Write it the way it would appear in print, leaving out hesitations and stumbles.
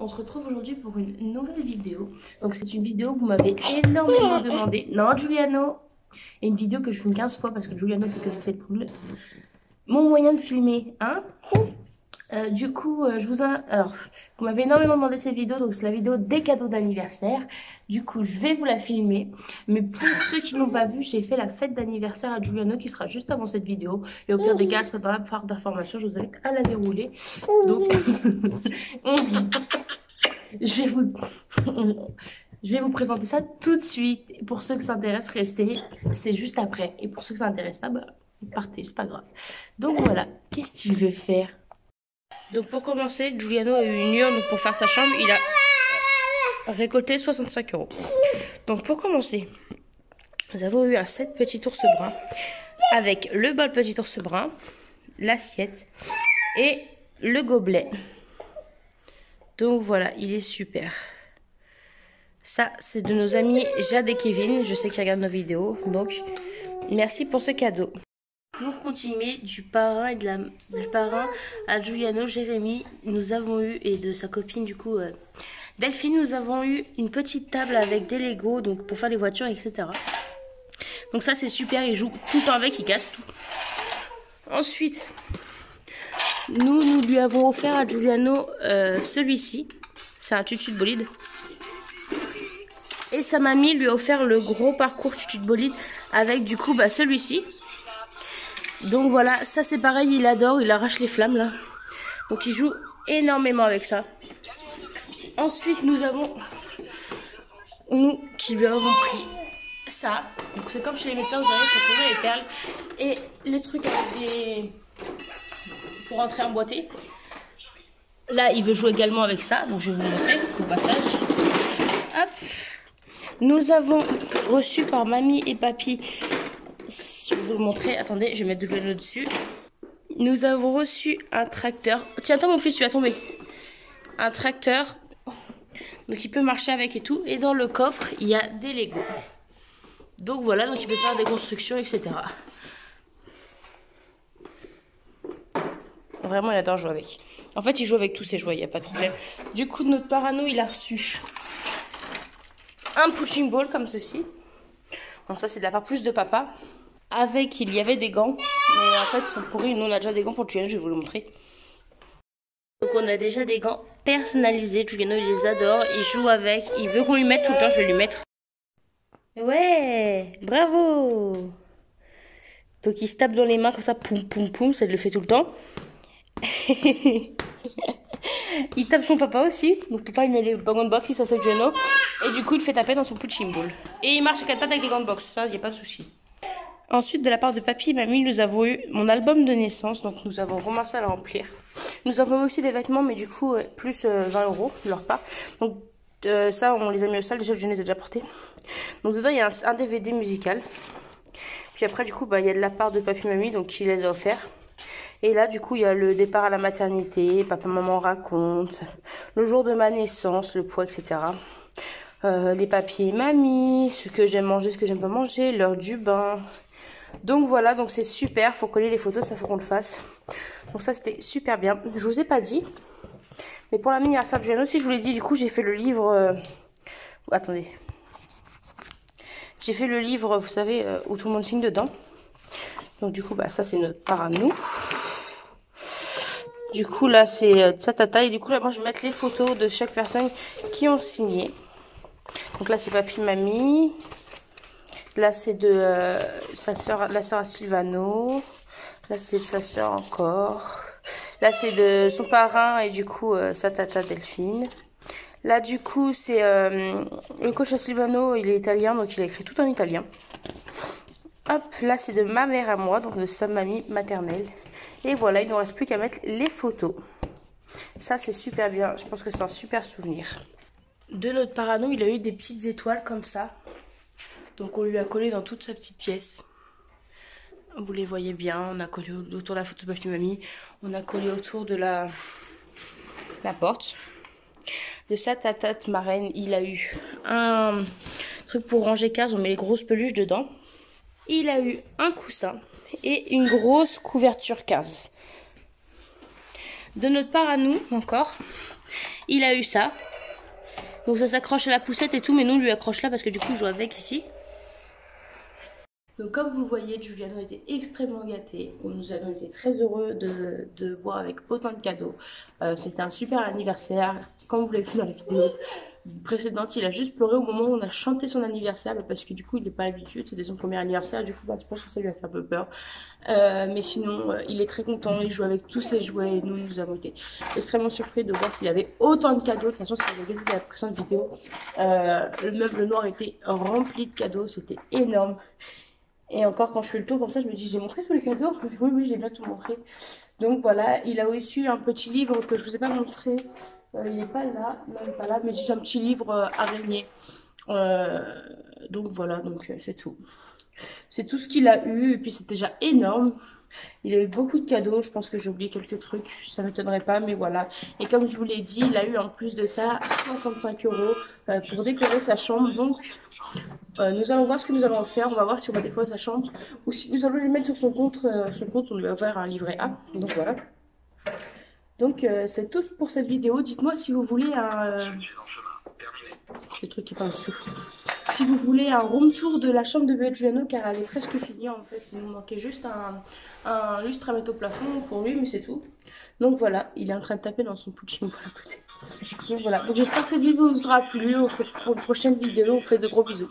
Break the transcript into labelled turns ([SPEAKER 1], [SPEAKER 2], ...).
[SPEAKER 1] on se retrouve aujourd'hui pour une nouvelle vidéo. Donc c'est une vidéo que vous m'avez énormément demandé. Non, Giuliano. Et une vidéo que je filme 15 fois parce que Giuliano fait que c'est mon moyen de filmer, hein. Du coup, alors, vous m'avez énormément demandé cette vidéo, donc c'est la vidéo des cadeaux d'anniversaire. Du coup, je vais vous la filmer. Mais pour ceux qui n'ont pas vu, j'ai fait la fête d'anniversaire à Giuliano qui sera juste avant cette vidéo. Et au pire des cas, elle sera dans la barre d'informations. Je vous invite à la dérouler. Donc, je vais vous présenter ça tout de suite. Et pour ceux qui s'intéressent, restez. C'est juste après. Et pour ceux qui s'intéressent pas, bah, partez, c'est pas grave. Donc voilà, qu'est-ce qu'il veut faire? Donc pour commencer, Giuliano a eu une urne pour faire sa chambre. Il a récolté 65 €. Donc pour commencer, nous avons eu un set petit ours brun avec le bol petit ours brun, l'assiette et le gobelet. Donc voilà, il est super. Ça, c'est de nos amis Jade et Kevin. Je sais qu'ils regardent nos vidéos. Donc, merci pour ce cadeau. Pour continuer, du parrain à Giuliano, Jérémy, nous avons eu, et de sa copine du coup Delphine, nous avons eu une petite table avec des Lego, donc pour faire les voitures, etc. Donc ça c'est super, il joue tout le temps avec, il casse tout. Ensuite, nous lui avons offert à Giuliano celui-ci, c'est un tutu de bolide. Et sa mamie lui a offert le gros parcours tutu de bolide avec du coup celui-ci. Donc voilà, ça c'est pareil, il adore, il arrache les flammes là. Donc il joue énormément avec ça. Ensuite nous qui lui avons pris ça. Donc c'est comme chez les médecins, vous savez, il faut trouver les perles. Et les trucs avec des... pour entrer emboîté. Là il veut jouer également avec ça, donc je vais vous montrer au passage. Hop. Nous avons reçu par mamie et papy... Je vais vous le montrer. Attendez, je vais mettre de l'eau dessus. Nous avons reçu un tracteur. Tiens, attends mon fils, tu vas tomber. Un tracteur. Donc il peut marcher avec et tout. Et dans le coffre, il y a des Lego. Donc voilà, donc il peut faire des constructions, etc. Vraiment, il adore jouer avec. En fait, il joue avec tous ses jouets, il n'y a pas de problème. Du coup, notre parano, il a reçu un punching ball comme ceci. Bon, ça, c'est de la part plus de papa. Avec, il y avait des gants. Mais en fait, ils sont pourris. Nous, on a déjà des gants pour Giuliano, je vais vous le montrer. Donc, on a déjà des gants personnalisés. Giuliano, il les adore. Il joue avec. Il veut qu'on lui mette tout le temps. Je vais lui mettre. Ouais, bravo. Donc, il se tape dans les mains comme ça. Poum, poum, poum. Ça le fait tout le temps. Il tape son papa aussi. Donc, papa, il met les gants de boxe. Il s'assied Giuliano. Et du coup, il fait taper dans son punching ball. Et il marche à quatre pattes avec les gants de boxe. Ça, il n'y a pas de souci. Ensuite, de la part de papy et mamie, nous avons eu mon album de naissance. Donc, nous avons commencé à le remplir. Nous avons aussi des vêtements, mais du coup, plus 20 € de leur part. Donc, ça, on les a mis au sol. Déjà, je les ai déjà portés. Donc, dedans, il y a un DVD musical. Puis après, du coup, il y a de la part de papy et mamie, donc qui les a offerts. Et là, du coup, il y a le départ à la maternité. Papa, maman raconte. Le jour de ma naissance, le poids, etc. Les papiers et mamie. Ce que j'aime manger, ce que j'aime pas manger. L'heure du bain. Donc voilà, donc c'est super, faut coller les photos, ça faut qu'on le fasse. Donc ça c'était super bien. Je vous ai pas dit, mais pour l'anniversaire de Giuliano, si je vous l'ai dit, du coup j'ai fait le livre... Attendez. J'ai fait le livre, vous savez, où tout le monde signe dedans. Donc du coup, ça c'est notre part à nous. Du coup là c'est sa tata, et du coup là moi je vais mettre les photos de chaque personne qui ont signé. Donc là c'est papy, mamie. Là, c'est de la sœur à Silvano. Là, c'est de sa sœur encore. Là, c'est de son parrain et du coup, sa tata Delphine. Là, du coup, c'est le coach à Silvano. Il est italien, donc il a écrit tout en italien. Hop, là, c'est de ma mère à moi, donc de sa mamie maternelle. Et voilà, il ne nous reste plus qu'à mettre les photos. Ça, c'est super bien. Je pense que c'est un super souvenir. De notre parano, il a eu des petites étoiles comme ça. Donc on lui a collé dans toute sa petite pièce. Vous les voyez bien. On a collé autour de la photo de papy mamie. On a collé autour de la porte. De sa tatate marraine, il a eu un truc pour ranger cases. On met les grosses peluches dedans. Il a eu un coussin et une grosse couverture case. De notre part à nous, encore, Il a eu ça. Donc ça s'accroche à la poussette et tout, mais nous on lui accroche là parce que du coup il joue avec ici. Donc comme vous le voyez, Giuliano était extrêmement gâté. Nous avons été très heureux de voir avec autant de cadeaux. C'était un super anniversaire. Comme vous l'avez vu dans la vidéo précédente, il a juste pleuré au moment où on a chanté son anniversaire, parce que du coup il n'est pas habitué, c'était son premier anniversaire, du coup je pense que ça lui a fait un peu peur. Mais sinon il est très content, il joue avec tous ses jouets et nous avons été extrêmement surpris de voir qu'il avait autant de cadeaux. De toute façon, si vous avez vu la précédente vidéo, le meuble noir était rempli de cadeaux, c'était énorme. Et encore, quand je fais le tour comme ça, je me dis, j'ai montré tous les cadeaux. Oui, oui, j'ai bien tout montré. Donc voilà, il a aussi un petit livre que je vous ai pas montré. Il n'est pas là, même pas là, mais j'ai un petit livre araignée. Donc voilà, donc c'est tout. C'est tout ce qu'il a eu, et puis c'est déjà énorme. Il a eu beaucoup de cadeaux, je pense que j'ai oublié quelques trucs, ça m'étonnerait pas, mais voilà. Et comme je vous l'ai dit, il a eu en plus de ça 65 euros pour décorer sa chambre. Donc nous allons voir ce que nous allons faire. On va voir si on va décorer sa chambre ou si nous allons les mettre sur son compte. Son compte, on lui va faire un livret A. Donc voilà. Donc c'est tout pour cette vidéo. Dites-moi si vous voulez un... C'est le truc qui est pas en dessous. Si vous voulez un room tour de la chambre de Giuliano, car elle est presque finie en fait. Il nous manquait juste un lustre à mettre au plafond pour lui, mais c'est tout. Donc voilà, il est en train de taper dans son puccino pour la côté. Donc voilà, donc j'espère que cette vidéo vous aura plu. On se retrouve pour une prochaine vidéo. On fait de gros bisous.